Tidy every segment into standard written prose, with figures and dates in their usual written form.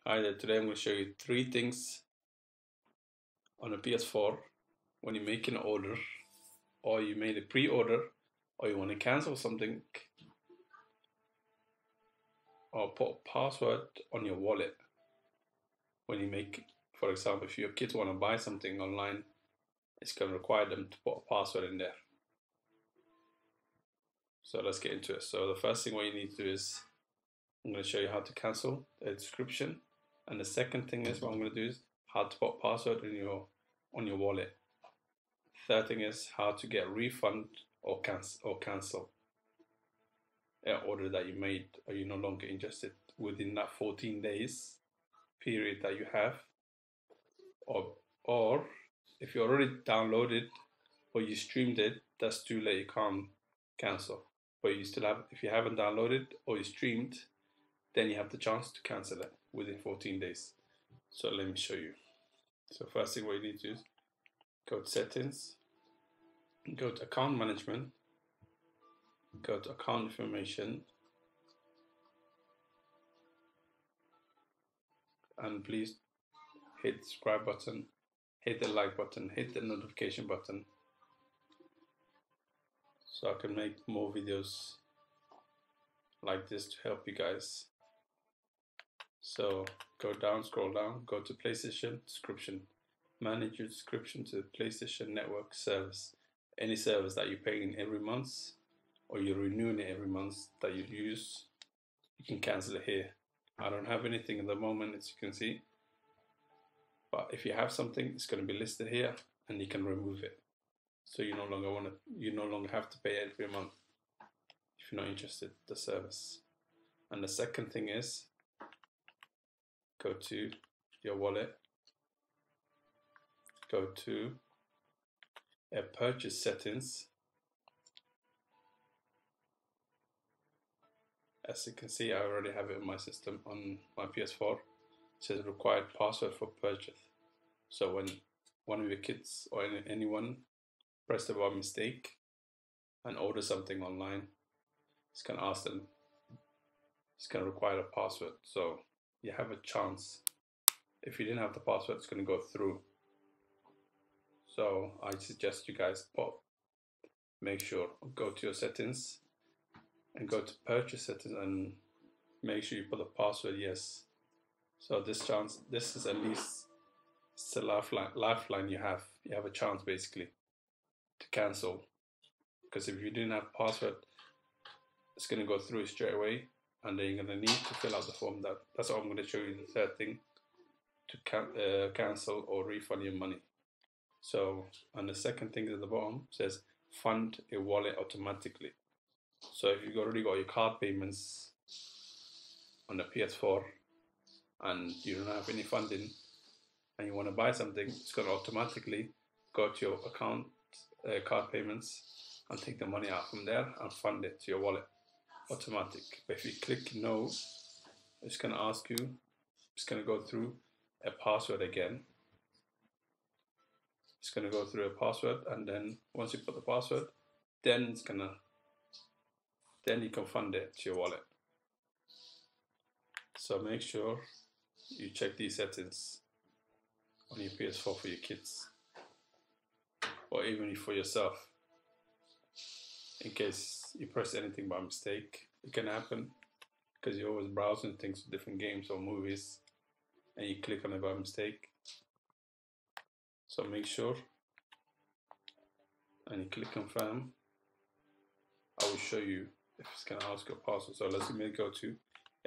Hi there, today I'm going to show you 3 things on a PS4 when you make an order or you made a pre-order or you want to cancel something or put a password on your wallet when you make, for example, if your kids want to buy something online, it's going to require them to put a password in there. So let's get into it. So the first thing what you need to do is I'm going to show you how to cancel the subscription, and the second thing is what I'm going to do is how to put a password in on your wallet. Third thing is how to get a refund or cancel an order that you made or you're no longer interested within that 14 days period that you have, or if you already downloaded or you streamed it, that's too late, you can't cancel. But you still have, if you haven't downloaded or you streamed, then you have the chance to cancel it within 14 days. So let me show you. So first thing what you need to do is go to settings, go to account management, go to account information, and please hit the subscribe button, hit the like button, hit the notification button so I can make more videos like this to help you guys. So go down, scroll down, go to PlayStation subscription, manage your subscription to the PlayStation Network service. Any service that you're paying every month or you're renewing it every month that you use, you can cancel it here. I don't have anything at the moment, as you can see, but if you have something, it's going to be listed here and you can remove it. So you no longer have to pay every month if you're not interested in the service. And the second thing is go to your wallet, go to purchase settings. As you can see, I already have it in my system on my PS4. It says required password for purchase. So when one of your kids or anyone press the by mistake and order something online, it's going to ask them, it's going to require a password. So you have a chance. If you didn't have the password, it's going to go through. So I suggest you guys make sure, go to your settings and go to purchase settings and make sure you put the password yes. So this is at least, it's a lifeline you have. You have a chance basically to cancel, because if you didn't have password, it's going to go through straight away and then you're going to need to fill out the form. That's what I'm going to show you, the third thing, to cancel or refund your money. So, and the second thing at the bottom says fund a wallet automatically. So if you've already got your card payments on the PS4 and you don't have any funding and you want to buy something, it's going to automatically go to your account, card payments, and take the money out from there and fund it to your wallet, automatic. But if you click no, it's going to ask you, it's going to go through a password again. It's going to go through a password, and then once you put the password, then you can fund it to your wallet. So make sure you check these settings on your PS4 for your kids, or even for yourself. In case you press anything by mistake, it can happen because you're always browsing things, different games or movies, and you click on it by mistake. So make sure and you click confirm. I will show you if it's going to ask your password. So let's go to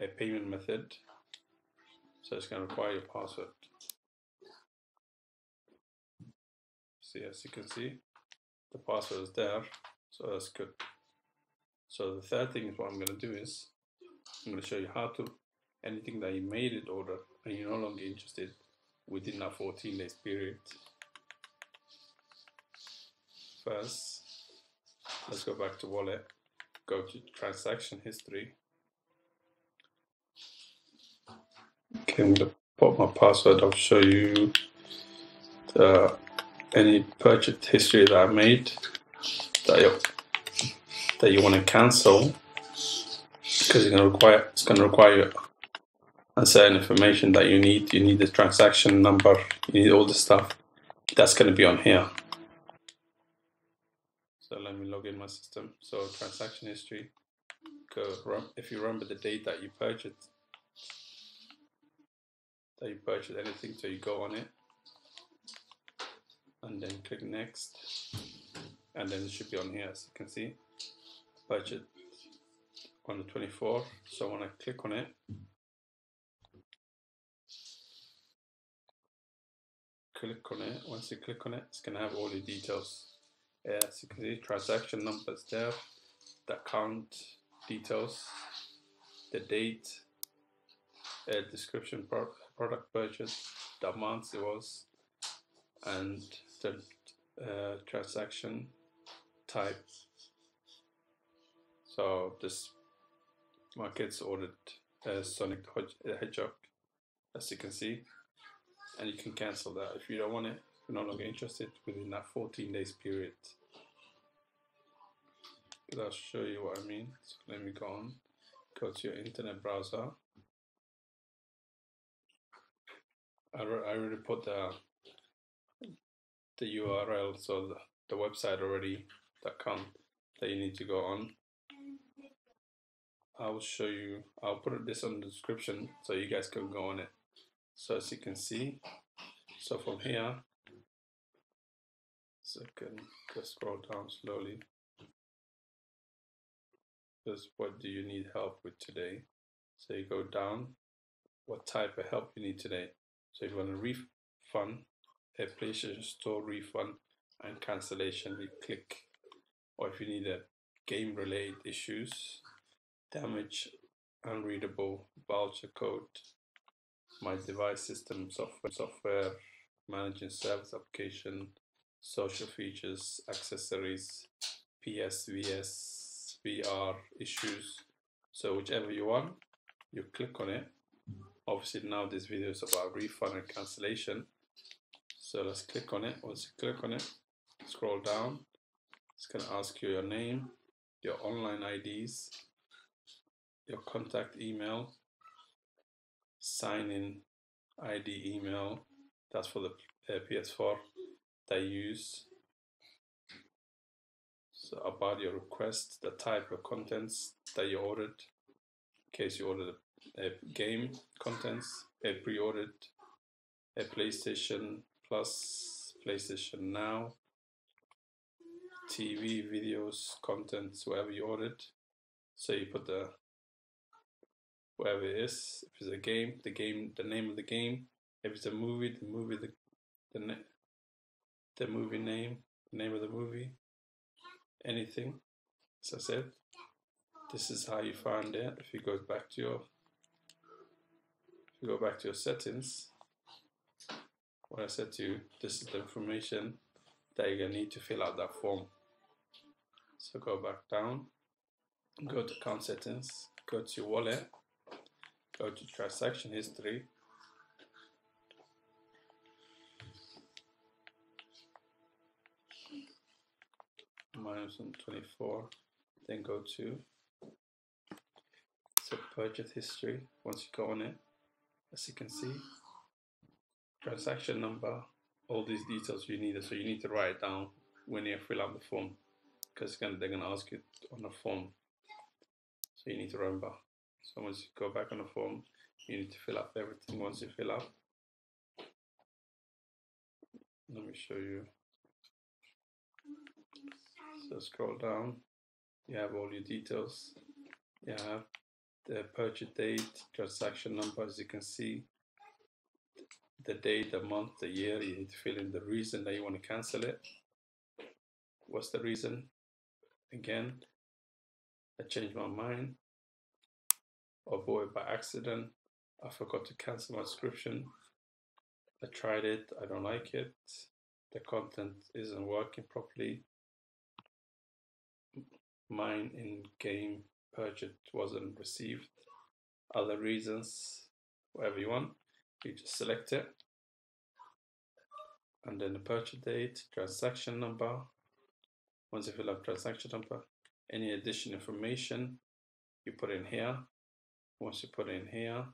a payment method. So it's going to require your password. See, as you can see, the password is there, so that's good. So the third thing is what I'm going to do is I'm going to show you how to, anything that you made it order and you're no longer interested within that 14 days period. First, let's go back to wallet, go to transaction history. Okay, I'm going to put my password. I'll show you any purchase history that I made that you want to cancel, because it's going to require and certain information that you need. You need the transaction number, you need all the stuff. That's going to be on here. So let me log in my system. So transaction history, go if you remember the date that you purchased anything, so you go on it and then click next, and then it should be on here. As you can see, purchase on the 24th. So when I click on it, once you click on it, it's going to have all the details. As you can see, transaction numbers there, the account details, the date, description, product purchase, the amounts it was, and the transaction type. So this, my kids ordered Sonic the Hedgehog, as you can see, and you can cancel that if you don't want it, if you're no longer interested within that 14 days period. But I'll show you what I mean. So let me go to your internet browser. I already put the URL, so the website already, the account that you need to go on. I'll show you, I'll put this on the description so you guys can go on it. So as you can see, so from here, so I can just scroll down slowly. Just what do you need help with today? So you go down, what type of help you need today. So if you want a refund, a PlayStation Store refund and cancellation, we click. Or if you need a game related issues, damage, unreadable voucher code, my device system software, managing service application, social features, accessories, PSVS, VR issues. So whichever you want, you click on it. Obviously now this video is about refund and cancellation. So let's click on it. Once you click on it, scroll down. It's going to ask you your name, your online IDs, your contact email, sign in ID email. That's for the PS4 that you use. So about your request, the type of contents that you ordered, in case you ordered a game contents, a pre-ordered, a PlayStation Plus, PlayStation Now, TV, videos, contents, whatever you ordered. So you put the whatever it is. If it's a game, the name of the game. If it's a movie, the movie name, the name of the movie, anything. As I said, this is how you find it. If you go back to your settings, what I said to you, this is the information that you're gonna need to fill out that form. So go back down, go to account settings, go to your wallet, go to transaction history, -124, then go to purchase history. Once you go on it, as you can see, transaction number, all these details you need. So you need to write it down when you fill out the form, because they're gonna ask you on the form. So you need to remember. So once you go back on the form, you need to fill up everything. Once you fill up, let me show you. So scroll down, you have all your details. You have the purchase date, transaction number, as you can see, the date, the month, the year. You need to fill in the reason that you want to cancel it. What's the reason? Again, I changed my mind, or bought it by accident. I forgot to cancel my subscription. I tried it, I don't like it. The content isn't working properly. Mine in-game purchase wasn't received. Other reasons, whatever you want, you just select it. And then the purchase date, transaction number. Once you fill up transaction number, any additional information, you put in here. Once you put in here,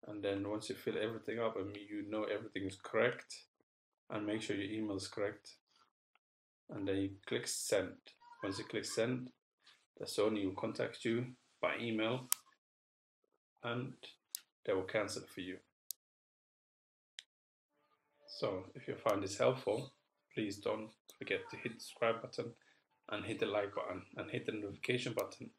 And then once you fill everything up and you know everything is correct, and make sure your email is correct, and then you click send. Once you click send, the Sony will contact you by email and they will cancel it for you. So if you find this helpful, please don't forget to hit the subscribe button and hit the like button and hit the notification button